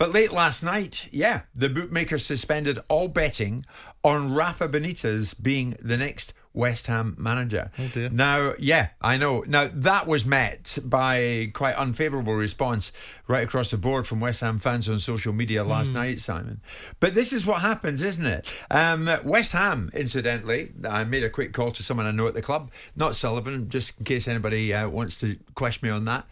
But late last night, the bookmakers suspended all betting on Rafa Benitez being the next West Ham manager. Oh dear. Now, I know. Now, that was met by quite unfavourable response right across the board from West Ham fans on social media last night, Simon. But this is what happens, isn't it? West Ham, incidentally, I made a quick call to someone I know at the club, not Sullivan, just in case anybody wants to question me on that.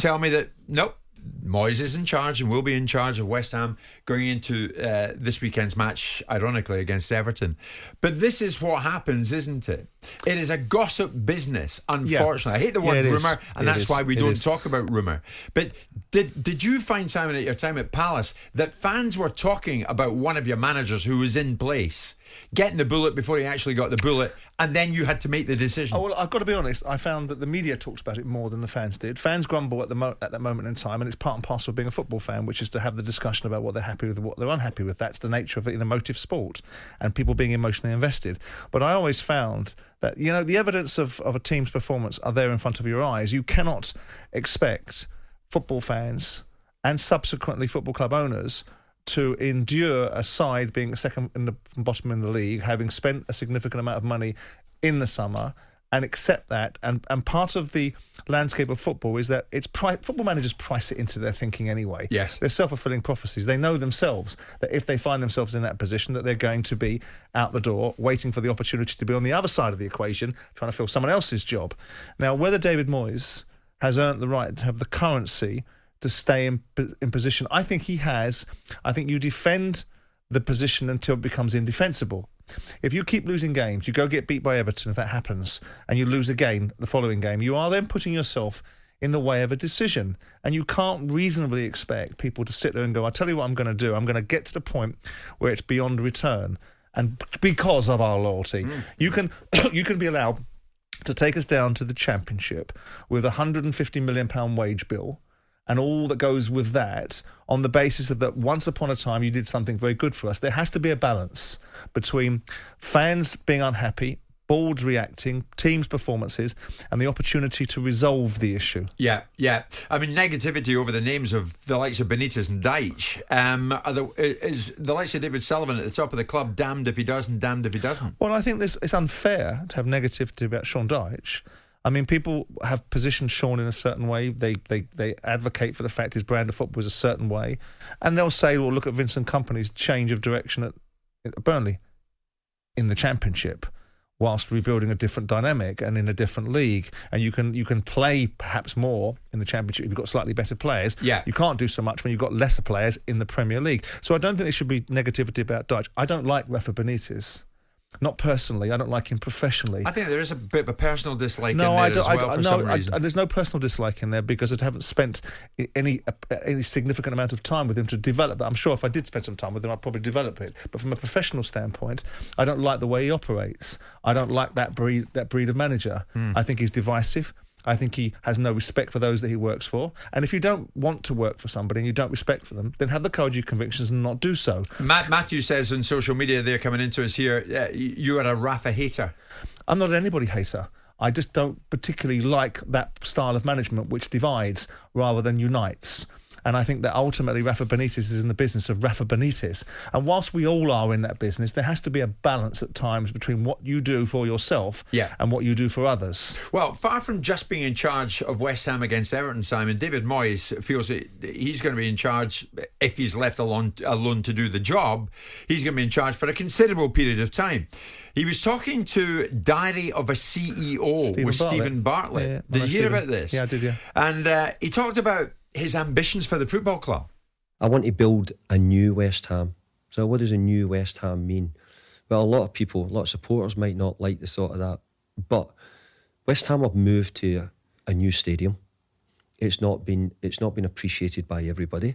Tell me that, nope, Moyes is in charge and will be in charge of West Ham going into this weekend's match, ironically, against Everton. But this is what happens, isn't it? It is a gossip business, unfortunately. I hate the word rumour, and that's why we don't talk about rumour. But did you find, Simon, at your time at Palace, that fans were talking about one of your managers who was in place getting the bullet before he actually got the bullet, and then you had to make the decision? Oh, well, I've got to be honest, I found that the media talks about it more than the fans did. Fans grumble at that moment in time, and it's part and parcel of being a football fan, which is to have the discussion about what they're happy with and what they're unhappy with. That's the nature of it in emotive sport, and people being emotionally invested. But I always found that, the evidence of a team's performance are there in front of your eyes. You cannot expect football fans and subsequently football club owners to endure a side being second from bottom in the league, having spent a significant amount of money in the summer, and accept that. And part of the landscape of football is that football managers price it into their thinking anyway. Yes. They're self-fulfilling prophecies. They know themselves that if they find themselves in that position, that they're going to be out the door, waiting for the opportunity to be on the other side of the equation, trying to fill someone else's job. Now, whether David Moyes has earned the right to have the currency to stay in position, I think he has. I think you defend the position until it becomes indefensible. If you keep losing games, you go get beat by Everton, if that happens, and you lose again the following game, you are then putting yourself in the way of a decision. And you can't reasonably expect people to sit there and go, I'll tell you what I'm going to do. I'm going to get to the point where it's beyond return. And because of our loyalty, you can be allowed to take us down to the Championship with a £150 million wage bill and all that goes with that, on the basis of that once upon a time you did something very good for us. There has to be a balance between fans being unhappy, boards reacting, teams' performances, and the opportunity to resolve the issue. Yeah. I mean, negativity over the names of the likes of Benitez and Deitch. Is the likes of David Sullivan at the top of the club damned if he does and damned if he doesn't? Well, I think it's unfair to have negativity about Sean Deitch. I mean, people have positioned Sean in a certain way. They advocate for the fact his brand of football is a certain way. And they'll say, well, look at Vincent Kompany's change of direction at Burnley in the Championship, whilst rebuilding a different dynamic and in a different league. And you can play perhaps more in the Championship if you've got slightly better players. Yeah. You can't do so much when you've got lesser players in the Premier League. So I don't think there should be negativity about Deitch. I don't like Rafa Benitez. Not personally. I don't like him professionally. I think there is a bit of a personal dislike in there as well for some reason. There's no personal dislike in there because I haven't spent any significant amount of time with him to develop that. I'm sure if I did spend some time with him, I'd probably develop it. But from a professional standpoint, I don't like the way he operates. I don't like that breed of manager. I think he's divisive. I think he has no respect for those that he works for. And if you don't want to work for somebody and you don't respect for them, then have the courage of your convictions and not do so. Matthew says on social media, they're coming into us here, you are a Rafa hater. I'm not an anybody hater. I just don't particularly like that style of management which divides rather than unites. And I think that ultimately Rafa Benitez is in the business of Rafa Benitez. And whilst we all are in that business, there has to be a balance at times between what you do for yourself and what you do for others. Well, far from just being in charge of West Ham against Everton, Simon, David Moyes feels that he's going to be in charge, if he's left alone to do the job, he's going to be in charge for a considerable period of time. He was talking to Diary of a CEO with Stephen Bartlett. Yeah, did you hear about this? Yeah, I did, yeah. And he talked about his ambitions for the football club. I want to build a new West Ham. So what does a new West Ham mean? Well, a lot of supporters might not like the thought of that. But West Ham have moved to a new stadium. It's not been appreciated by everybody.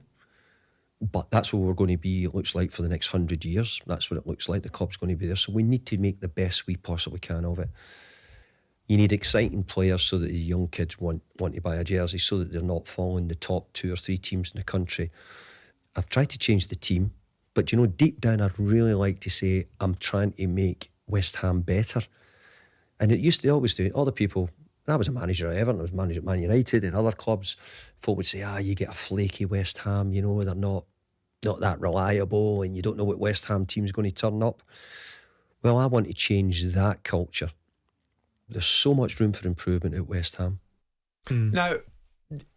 But that's what we're going to be, it looks like, for the next 100 years. That's what it looks like. The club's going to be there. So we need to make the best we possibly can of it. You need exciting players so that the young kids want to buy a jersey, so that they're not following the top 2 or 3 teams in the country. I've tried to change the team, but deep down I'd really like to say I'm trying to make West Ham better. And it used to always do. Other people When I was a manager at Everton, I was manager at Man United and other clubs, folk would say, you get a flaky West Ham, you know, they're not that reliable and you don't know what West Ham team's going to turn up. Well, I want to change that culture. There's so much room for improvement at West Ham. Now,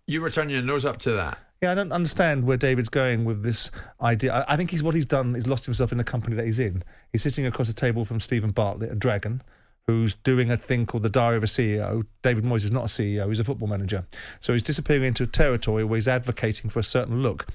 you were turning your nose up to that. Yeah, I don't understand where David's going with this idea. I think what he's done is lost himself in the company that he's in. He's sitting across the table from Stephen Bartlett, a dragon, who's doing a thing called the Diary of a CEO. David Moyes is not a CEO, he's a football manager. So he's disappearing into a territory where he's advocating for a certain look.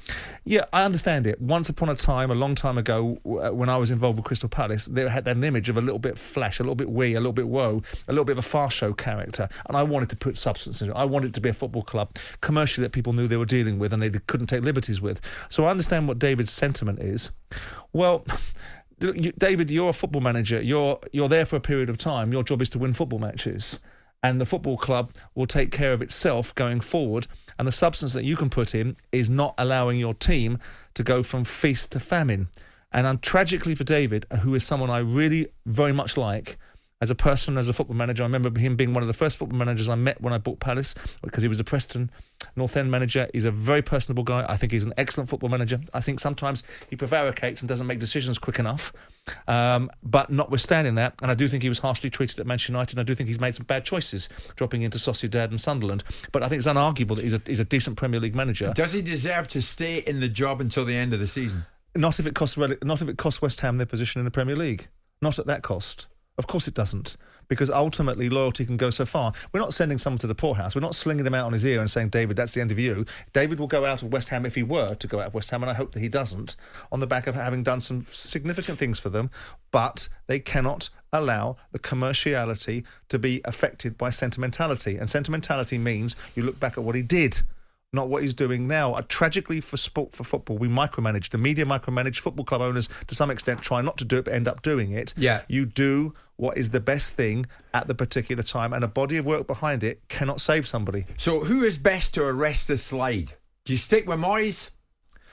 Yeah, I understand it. Once upon a time, a long time ago, when I was involved with Crystal Palace, they had an image of a little bit flash, a little bit wee, a little bit woe, a little bit of a far show character. And I wanted to put substance in it. I wanted it to be a football club commercially that people knew they were dealing with and they couldn't take liberties with. So I understand what David's sentiment is. Well, David, you're a football manager. You're there for a period of time. Your job is to win football matches. And the football club will take care of itself going forward. And the substance that you can put in is not allowing your team to go from feast to famine. And tragically for David, who is someone I really very much like, as a person, as a football manager, I remember him being one of the first football managers I met when I bought Palace, because he was the Preston North End manager. He's a very personable guy. I think he's an excellent football manager. I think sometimes he prevaricates and doesn't make decisions quick enough. But notwithstanding that, and I do think he was harshly treated at Manchester United, and I do think he's made some bad choices, dropping into Sociedad and Sunderland. But I think it's unarguable that he's a decent Premier League manager. Does he deserve to stay in the job until the end of the season? Not if it costs West Ham their position in the Premier League. Not at that cost. Of course it doesn't, because ultimately loyalty can go so far. We're not sending someone to the poorhouse. We're not slinging them out on his ear and saying, David, that's the end of you. David will go out of West Ham if he were to go out of West Ham, and I hope that he doesn't, on the back of having done some significant things for them. But they cannot allow the commerciality to be affected by sentimentality. And sentimentality means you look back at what he did, not what he's doing now. Tragically for football, we micromanage. The media micromanage. Football club owners, to some extent, try not to do it, but end up doing it. Yeah. You do what is the best thing at the particular time, and a body of work behind it cannot save somebody. So who is best to arrest the slide? Do you stick with Moyes?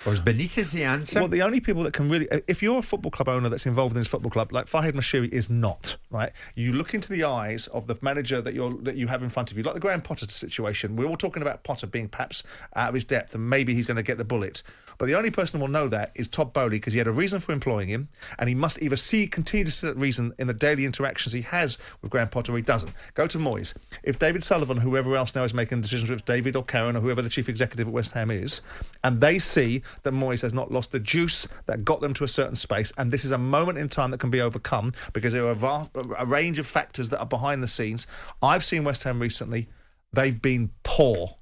Or is Benitez the answer? Well, the only people that can really... If you're a football club owner that's involved in this football club, like Fahid Mashiri is not, right? You look into the eyes of the manager that you have in front of you, like the Graham Potter situation. We're all talking about Potter being perhaps out of his depth and maybe he's going to get the bullet. But the only person who will know that is Todd Bowley, because he had a reason for employing him, and he must either continue to see that reason in the daily interactions he has with Graham Potter, or he doesn't. Go to Moyes. If David Sullivan, whoever else now is making decisions, with David or Karen or whoever the chief executive at West Ham is, and they see that Moyes has not lost the juice that got them to a certain space, and this is a moment in time that can be overcome because there are a range of factors that are behind the scenes. I've seen West Ham recently. They've been poor.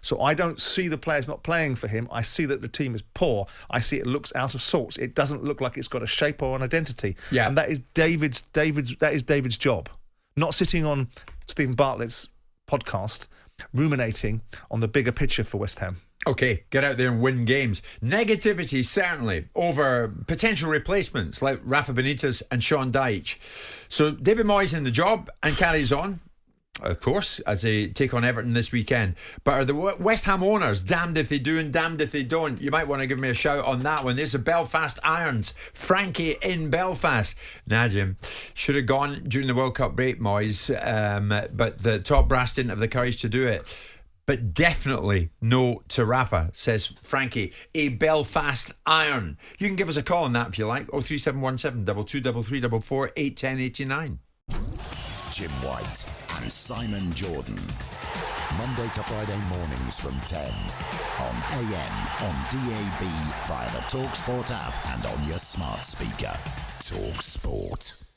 So I don't see the players not playing for him. I see that the team is poor. I see it looks out of sorts. It doesn't look like it's got a shape or an identity. Yeah. And that is David's job. Not sitting on Stephen Bartlett's podcast ruminating on the bigger picture for West Ham. Okay, get out there and win games. Negativity, certainly, over potential replacements like Rafa Benitez and Sean Dyche. So David Moyes in the job and carries on, of course, as they take on Everton this weekend. But are the West Ham owners damned if they do and damned if they don't? You might want to give me a shout on that one. There's the Belfast Irons. Frankie in Belfast. Nah, Jim. Should have gone during the World Cup break, Moyes. But the top brass didn't have the courage to do it. But definitely no to Rafa, says Frankie. A Belfast Iron. You can give us a call on that if you like. 03717 223344 81089. Jim White and Simon Jordan. Monday to Friday mornings from 10 on AM, on DAB, via the talkSPORT app and on your smart speaker. talkSPORT.